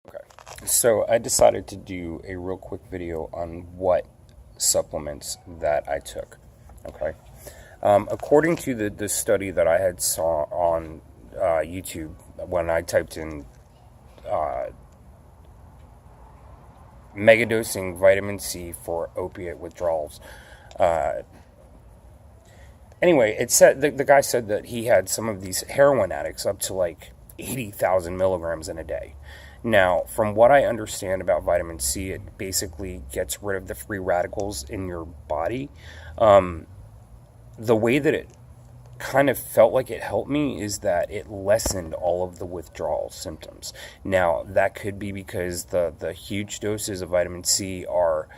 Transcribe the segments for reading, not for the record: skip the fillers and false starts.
Okay, so I decided to do a real quick video on what supplements that I took. Okay, according to the study that I had saw on YouTube when I typed in megadosing vitamin C for opiate withdrawals. Anyway, it said the guy said that he had some of these heroin addicts up to like 80,000 milligrams in a day. Now, from what I understand about vitamin C, it basically gets rid of the free radicals in your body. The way that it kind of felt like it helped me is that it lessened all of the withdrawal symptoms. Now, that could be because the huge doses of vitamin C are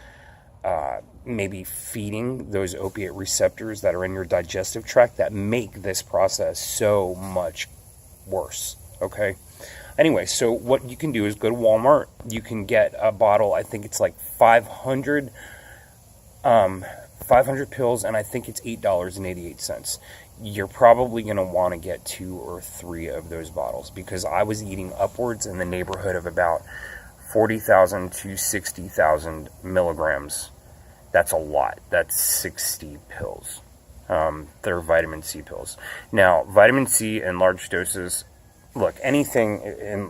maybe feeding those opiate receptors that are in your digestive tract that make this process so much worse. Okay. Anyway, so what you can do is go to Walmart. You can get a bottle. I think it's like 500 pills, and I think it's $8.88. You're probably going to want to get 2 or 3 of those bottles because I was eating upwards in the neighborhood of about 40,000 to 60,000 milligrams. That's a lot. That's 60 pills. They're vitamin C pills. Now, vitamin C in large doses, look, anything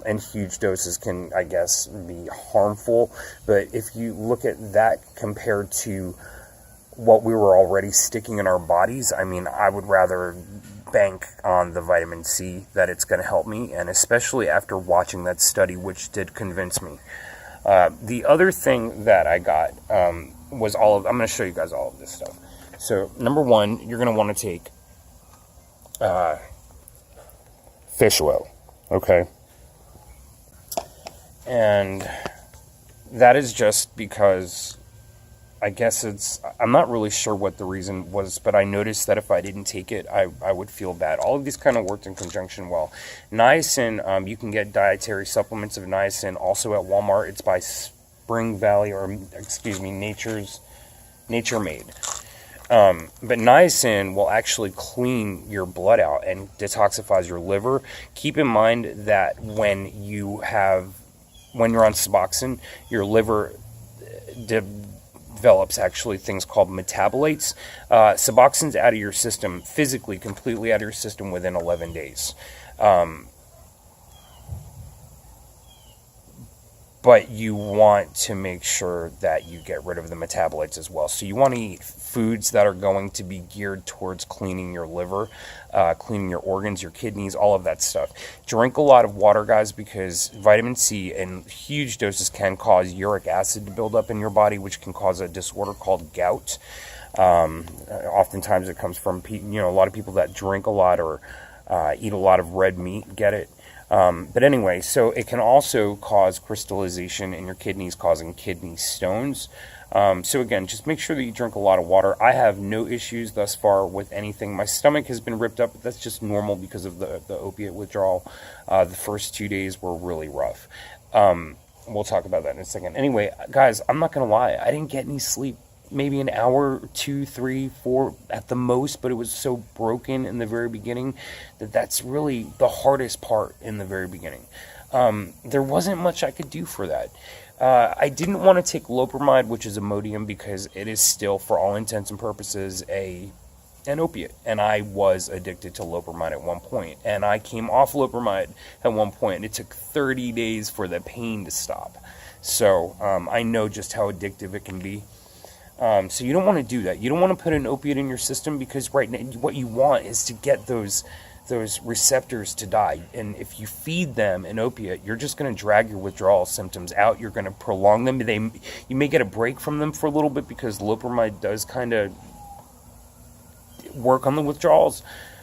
in huge doses can, I guess, be harmful. But if you look at that compared to what we were already sticking in our bodies, I mean, I would rather bank on the vitamin C that it's going to help me, and especially after watching that study, which did convince me. The other thing that I got was I'm going to show you guys all of this stuff. So, number one, you're going to want to take fish oil, okay? And that is just because I guess I'm not really sure what the reason was, but I noticed that if I didn't take it, I would feel bad. All of these kind of worked in conjunction well. Niacin, you can get dietary supplements of niacin also at Walmart. It's by Spring Valley, or excuse me, Nature Made. But niacin will actually clean your blood out and detoxifies your liver. Keep in mind that when you're on Suboxone, your liver develops actually things called metabolites. Suboxone's out of your system, physically, completely out of your system within 11 days. But you want to make sure that you get rid of the metabolites as well. So you want to eat foods that are going to be geared towards cleaning your liver, cleaning your organs, your kidneys, all of that stuff. Drink a lot of water, guys, because vitamin C in huge doses can cause uric acid to build up in your body, which can cause a disorder called gout. Oftentimes it comes from, a lot of people that drink a lot or eat a lot of red meat get it. But anyway, so it can also cause crystallization in your kidneys, causing kidney stones. So again, just make sure that you drink a lot of water. I have no issues thus far with anything. My stomach has been ripped up, but that's just normal because of the opiate withdrawal. The first 2 days were really rough. We'll talk about that in a second. Anyway, guys, I'm not going to lie. I didn't get any sleep. Maybe an hour, 2, 3, 4 at the most, but it was so broken in the very beginning that's really the hardest part in the very beginning. There wasn't much I could do for that. I didn't want to take loperamide, which is Imodium, because it is still, for all intents and purposes, an opiate, and I was addicted to loperamide at one point, and I came off loperamide at one point, and it took 30 days for the pain to stop. So I know just how addictive it can be. So you don't want to do that. You don't want to put an opiate in your system because right now what you want is to get those receptors to die. And if you feed them an opiate, you're just going to drag your withdrawal symptoms out. You're going to prolong them. You may get a break from them for a little bit because loperamide does kind of work on the withdrawals,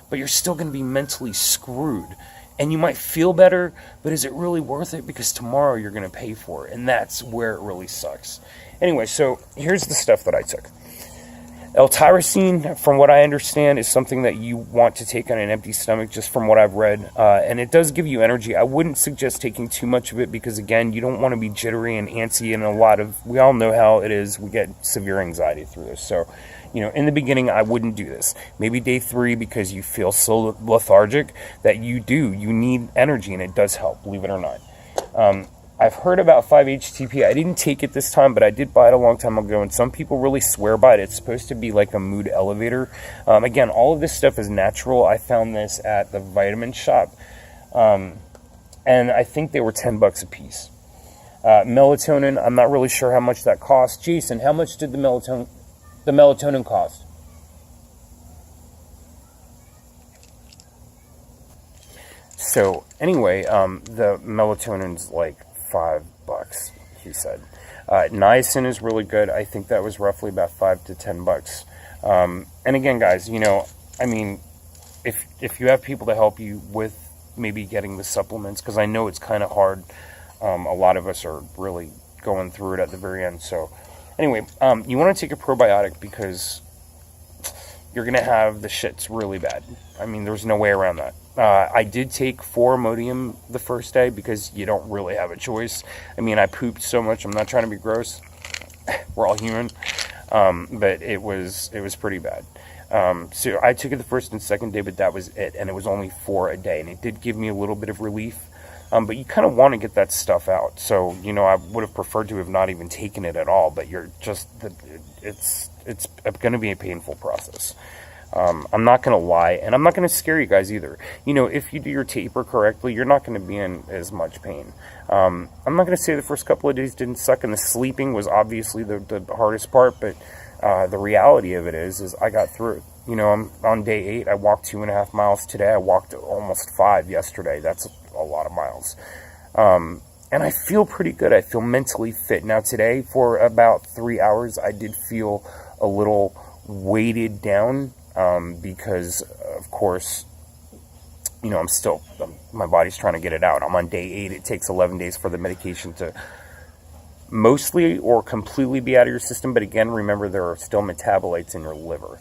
but you're still going to be mentally screwed. And you might feel better, but is it really worth it? Because tomorrow you're going to pay for it, and that's where it really sucks. Anyway, so here's the stuff that I took. L-tyrosine, from what I understand, is something that you want to take on an empty stomach, just from what I've read. And it does give you energy. I wouldn't suggest taking too much of it because, again, you don't want to be jittery and antsy. And we all know how it is. We get severe anxiety through this. So, in the beginning, I wouldn't do this. Maybe day 3 because you feel so lethargic that you need energy, and it does help, believe it or not. I've heard about 5-HTP. I didn't take it this time, but I did buy it a long time ago, and some people really swear by it. It's supposed to be like a mood elevator. Again, all of this stuff is natural. I found this at the vitamin shop, and I think they were $10 a piece. Melatonin, I'm not really sure how much that cost. Jason, how much did the melatonin cost? So anyway, the melatonin's like $5, he said. Niacin is really good. I think that was roughly about $5 to $10. And again, guys, you know, I mean, if you have people to help you with maybe getting the supplements, because I know it's kind of hard. A lot of us are really going through it at the very end. So anyway, you want to take a probiotic because you're going to have the shits really bad. I mean, there's no way around that. I did take 4 Imodium the first day because you don't really have a choice. I mean, I pooped so much. I'm not trying to be gross. We're all human. But it was pretty bad. So I took it the first and second day, but that was it. And it was only 4 a day. And it did give me a little bit of relief. But you kind of want to get that stuff out. So, you know, I would have preferred to have not even taken it at all. But you're just, it's going to be a painful process. I'm not going to lie, and I'm not going to scare you guys either. You know, if you do your taper correctly, you're not going to be in as much pain. I'm not going to say the first couple of days didn't suck, and the sleeping was obviously the hardest part, but the reality of it is I got through it. You know, I'm on day 8. I walked 2.5 miles today. I walked almost 5 yesterday. That's a lot of miles. And I feel pretty good. I feel mentally fit. Now today, for about 3 hours, I did feel a little weighted down. Because, of course, you know, my body's trying to get it out. I'm on day 8. It takes 11 days for the medication to mostly or completely be out of your system. But again, remember, there are still metabolites in your liver.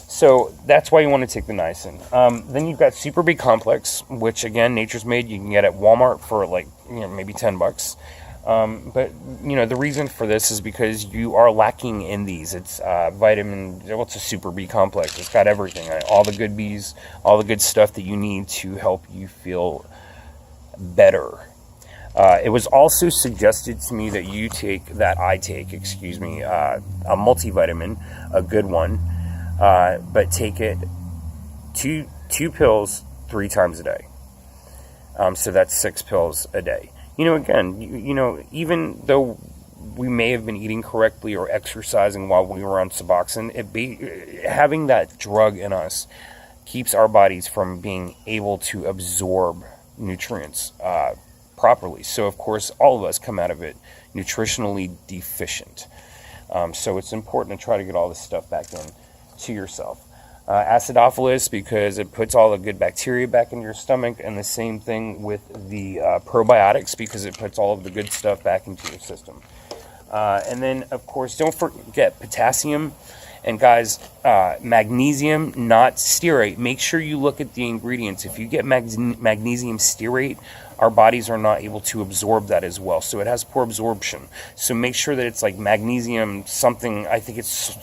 So that's why you want to take the niacin. Then you've got Super B Complex, which, again, Nature's Made. You can get at Walmart for, like, you know, maybe $10. But, you know, the reason for this is because you are lacking in these. It's vitamin, well, it's a Super B complex. It's got everything, right? All the good Bs, all the good stuff that you need to help you feel better. It was also suggested to me that I take a multivitamin, a good one, but take it two pills 3 times a day. So that's 6 pills a day. You know, again, you know, even though we may have been eating correctly or exercising while we were on Suboxone, having that drug in us keeps our bodies from being able to absorb nutrients properly. So, of course, all of us come out of it nutritionally deficient. So it's important to try to get all this stuff back in to yourself. Acidophilus, because it puts all the good bacteria back in your stomach, and the same thing with the probiotics, because it puts all of the good stuff back into your system. And then, of course, don't forget potassium. And guys, magnesium, not stearate. Make sure you look at the ingredients. If you get magnesium stearate, our bodies are not able to absorb that as well. So it has poor absorption. So make sure that it's like magnesium something, I think it's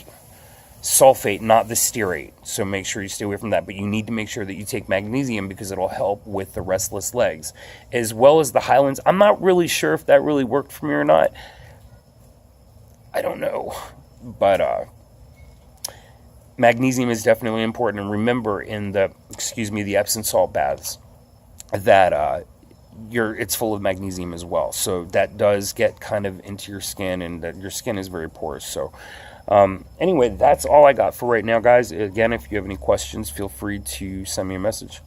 sulfate, not the stearate. So make sure you stay away from that. But you need to make sure that you take magnesium because it'll help with the restless legs. As well as the Highlands. I'm not really sure if that really worked for me or not. I don't know. But magnesium is definitely important. And remember in the Epsom salt baths that it's full of magnesium as well. So that does get kind of into your skin, and that your skin is very porous. So anyway, that's all I got for right now, guys. Again, if you have any questions, feel free to send me a message.